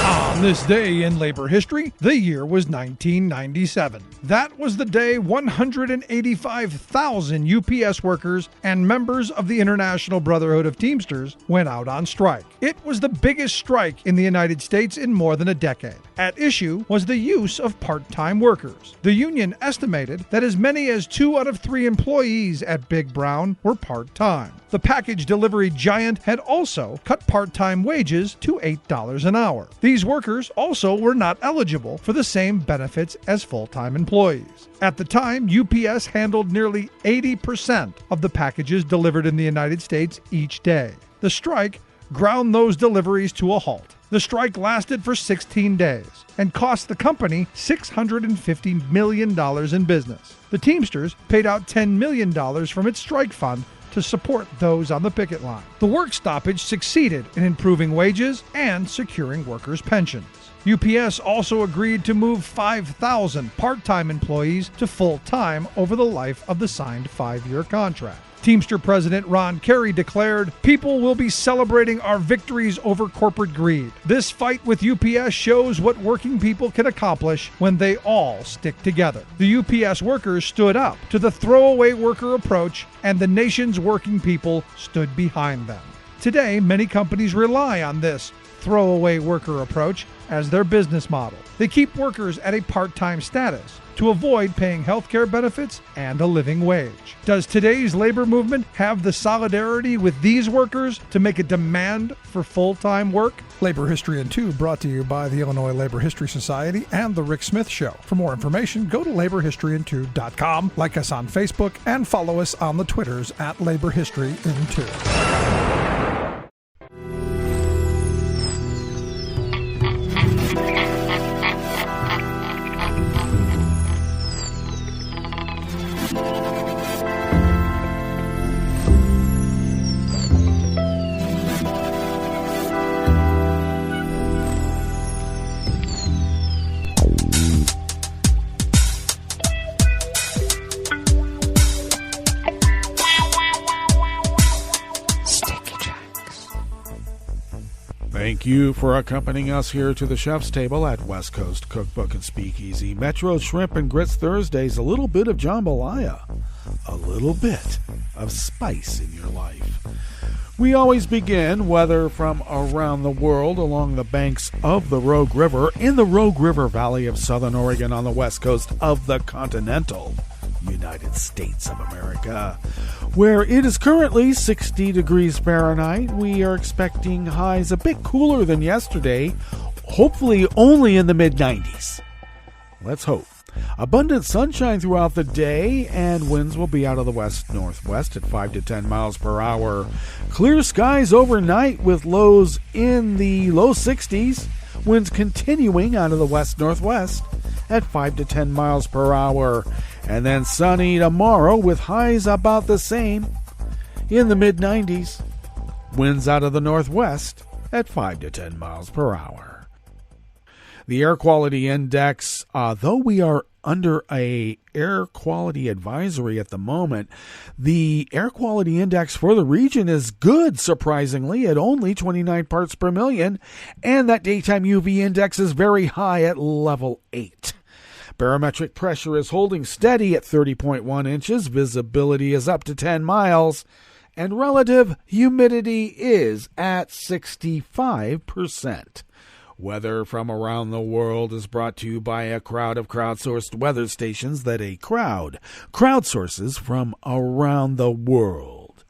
On this day in labor history, the year was 1997. That was the day 185,000 UPS workers and members of the International Brotherhood of Teamsters went out on strike. It was the biggest strike in the United States in more than a decade. At issue was the use of part-time workers. The union estimated that as many as 2 out of 3 employees at Big Brown were part-time. The package delivery giant had also cut part-time wages to $8 an hour. These workers also were not eligible for the same benefits as full-time employees. At the time, UPS handled nearly 80% of the packages delivered in the United States each day. The strike ground those deliveries to a halt. The strike lasted for 16 days and cost the company $650 million in business. The Teamsters paid out $10 million from its strike fund to support those on the picket line. The work stoppage succeeded in improving wages and securing workers' pensions. UPS also agreed to move 5,000 part-time employees to full-time over the life of the signed 5-year contract. Teamster President Ron Carey declared, "People will be celebrating our victories over corporate greed. This fight with UPS shows what working people can accomplish when they all stick together." The UPS workers stood up to the throwaway worker approach, and the nation's working people stood behind them. Today, many companies rely on this throwaway worker approach as their business model. They keep workers at a part-time status to avoid paying health care benefits and a living wage. Does today's labor movement have the solidarity with these workers to make a demand for full-time work? Labor History in 2 brought to you by the Illinois Labor History Society and The Rick Smith Show. For more information, go to laborhistoryin2.com, like us on Facebook, and follow us on the Twitters at Labor History in 2. Thank you for accompanying us here to the chef's table at West Coast Cookbook and Speakeasy. Metro Shrimp and Grits Thursdays, a little bit of jambalaya, a little bit of spice in your life. We always begin, whether from around the world, along the banks of the Rogue River, in the Rogue River Valley of Southern Oregon on the west coast of the continental United States of America, where it is currently 60 degrees Fahrenheit. We are expecting highs a bit cooler than yesterday, hopefully only in the mid-90s. Let's hope. Abundant sunshine throughout the day, and winds will be out of the west-northwest at 5 to 10 miles per hour. Clear skies overnight with lows in the low 60s. Winds continuing out of the west-northwest at 5 to 10 miles per hour. And then sunny tomorrow with highs about the same in the mid-90s. Winds out of the northwest at 5 to 10 miles per hour. The air quality index, though we are under a air quality advisory at the moment, the air quality index for the region is good, surprisingly, at only 29 parts per million, and that daytime UV index is very high at level 8. Barometric pressure is holding steady at 30.1 inches, visibility is up to 10 miles, and relative humidity is at 65%. Weather from around the world is brought to you by a crowd of crowdsourced weather stations that a crowd crowdsources from around the world.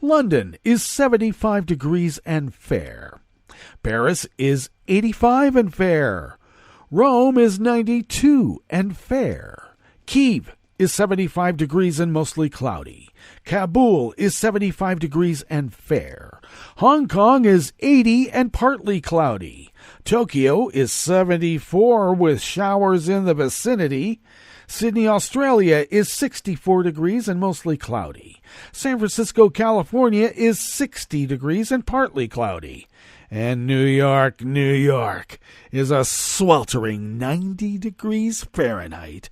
London is 75 degrees and fair. Paris is 85 and fair. Rome is 92 and fair. Kyiv is 75 degrees and mostly cloudy. Kabul is 75 degrees and fair. Hong Kong is 80 and partly cloudy. Tokyo is 74 with showers in the vicinity. Sydney, Australia is 64 degrees and mostly cloudy. San Francisco, California is 60 degrees and partly cloudy. And New York, New York is a sweltering 90 degrees Fahrenheit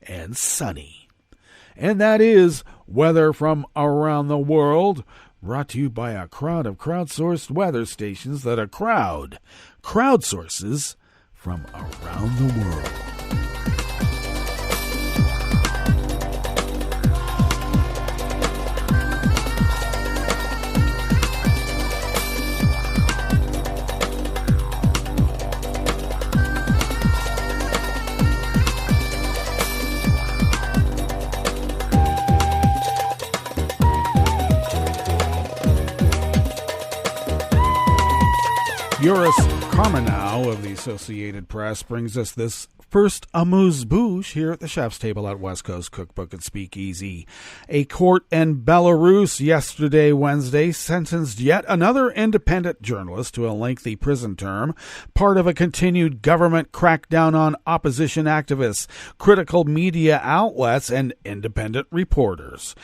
and sunny. And that is weather from around the world, brought to you by a crowd of crowdsourced weather stations that a crowd crowdsources from around the world. Joris Carmenow of the Associated Press brings us this first amuse-bouche here at the chef's table at West Coast Cookbook and Speakeasy. A court in Belarus yesterday, Wednesday, sentenced yet another independent journalist to a lengthy prison term, part of a continued government crackdown on opposition activists, critical media outlets, and independent reporters.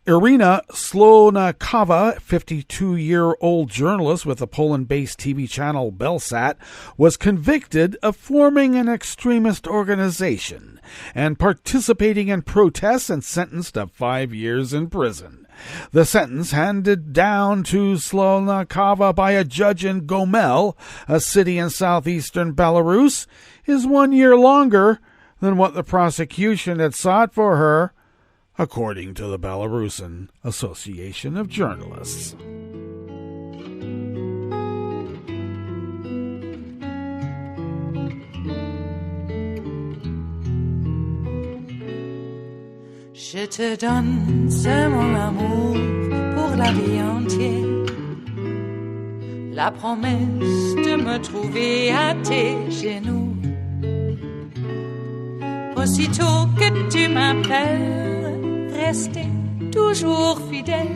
Irina Slonakova, 52-year-old journalist with the Poland-based TV channel Belsat, was convicted of forming an extremist organization and participating in protests and sentenced to 5 years in prison. The sentence handed down to Slonakova by a judge in Gomel, a city in southeastern Belarus, is 1 year longer than what the prosecution had sought for her, according to the Belarusian Association of Journalists. Je te donne ce mon amour pour la vie entière, la promesse de me trouver à tes genoux. Aussitôt que tu m'appelles, rester toujours fidèle,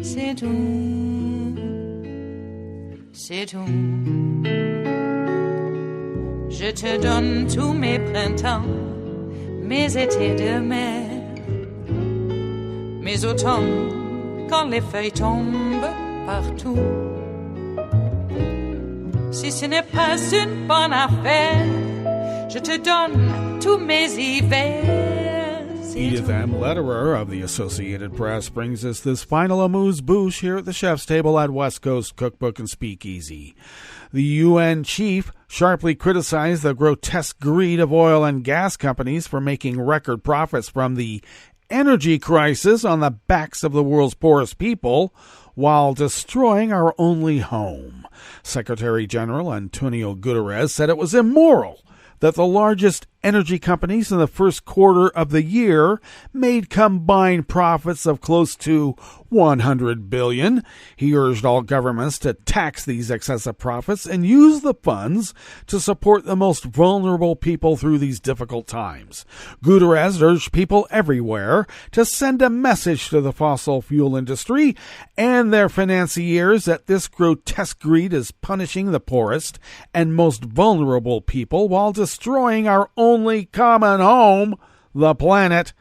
c'est tout, c'est tout. Je te donne tous mes printemps, mes étés de mer, mes automnes quand les feuilles tombent partout. Si ce n'est pas une bonne affaire, je te donne tous mes hivers. Edith M. Lederer of the Associated Press brings us this final amuse-bouche here at the chef's table at West Coast Cookbook and Speakeasy. The UN chief sharply criticized the grotesque greed of oil and gas companies for making record profits from the energy crisis on the backs of the world's poorest people while destroying our only home. Secretary General Antonio Guterres said it was immoral that the largest energy companies in the first quarter of the year made combined profits of close to $100 billion. He urged all governments to tax these excessive profits and use the funds to support the most vulnerable people through these difficult times. Guterres urged people everywhere to send a message to the fossil fuel industry and their financiers that this grotesque greed is punishing the poorest and most vulnerable people while destroying our only common home, the planet.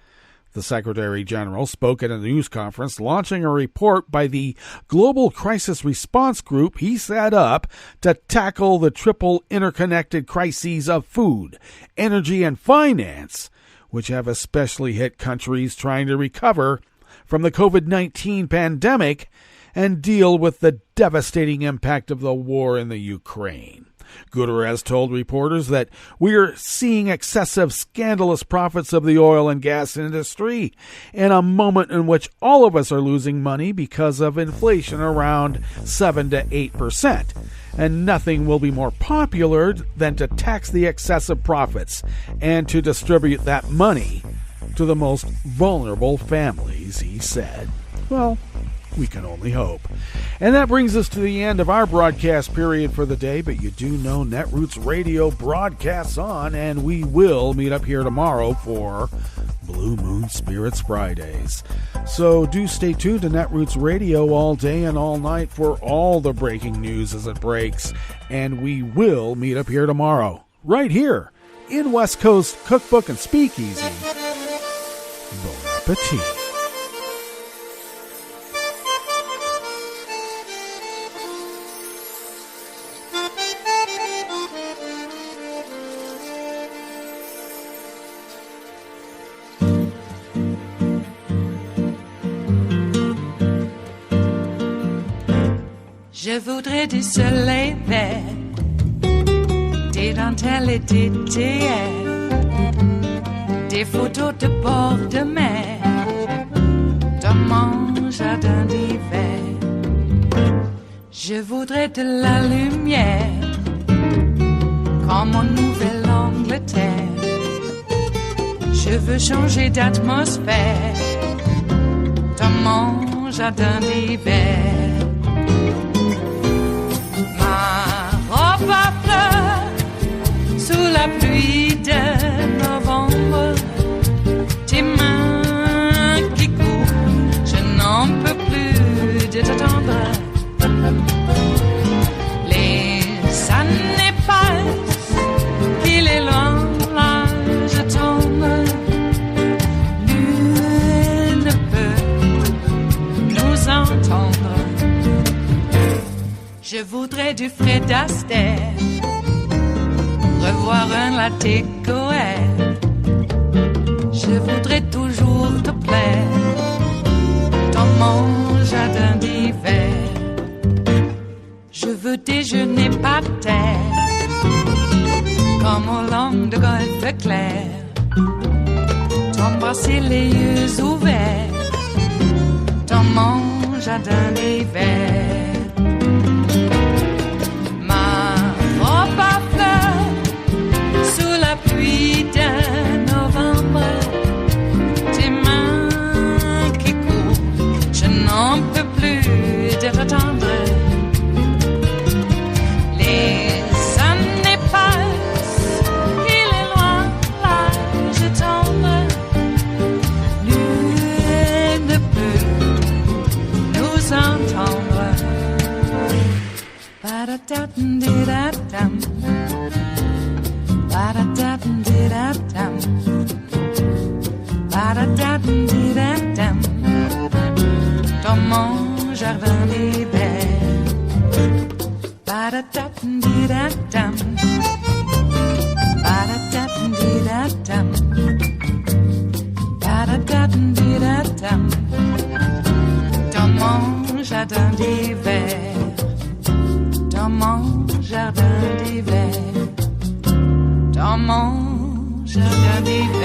The Secretary General spoke at a news conference launching a report by the Global Crisis Response Group he set up to tackle the triple interconnected crises of food, energy, and finance, which have especially hit countries trying to recover from the COVID-19 pandemic and deal with the devastating impact of the war in the Ukraine. Guterres told reporters that we are seeing excessive, scandalous profits of the oil and gas industry in a moment in which all of us are losing money because of inflation around 7 to 8%. And nothing will be more popular than to tax the excessive profits and to distribute that money to the most vulnerable families, he said. Well, We can only hope. And that brings us to the end of our broadcast period for the day, but you do know Netroots Radio broadcasts on, and we will meet up here tomorrow for Blue Moon Spirits Fridays. So do stay tuned to Netroots Radio all day and all night for all the breaking news as it breaks, and we will meet up here tomorrow, right here in West Coast Cookbook and Speakeasy. Bon appetit. Je voudrais du soleil vert, des dentelles et des théières, des photos de bord de mer, dans mon jardin d'hiver. Je voudrais de la lumière, comme en Nouvelle-Angleterre. Je veux changer d'atmosphère, dans mon jardin d'hiver. À fleurs sous la pluie de novembre, tes mains qui courent, je n'en peux plus de t'attendre. Les années passent, il est loin, là je tombe. Nul ne peut nous entendre. Je voudrais du Fred Astaire, revoir un latte Goël. Je voudrais toujours te plaire dans mon jardin d'hiver. Je veux déjeuner par terre, comme au long de golfe clair. T'embrasser les yeux ouverts dans mon jardin d'hiver. Pluie de novembre, tes mains qui courent, je n'en peux plus de t'attendre. Les années passent, il est loin, là je tombe. Nul ne peut nous entendre. Ba-da-da-dum-di-da-dum. Ba-da-da-dum-di-da-dum. Ba-da-da-dum-di-da-dum. Dans mon jardin d'hiver. Ba-da-da-dum-di-da-dum. Ba-da-da-dum-di-da-dum. Ba-da-da-dum-di-da-dum. Dans mon jardin d'hiver. Dans mon jardin d'hiver. Dans mon jardin d'hiver.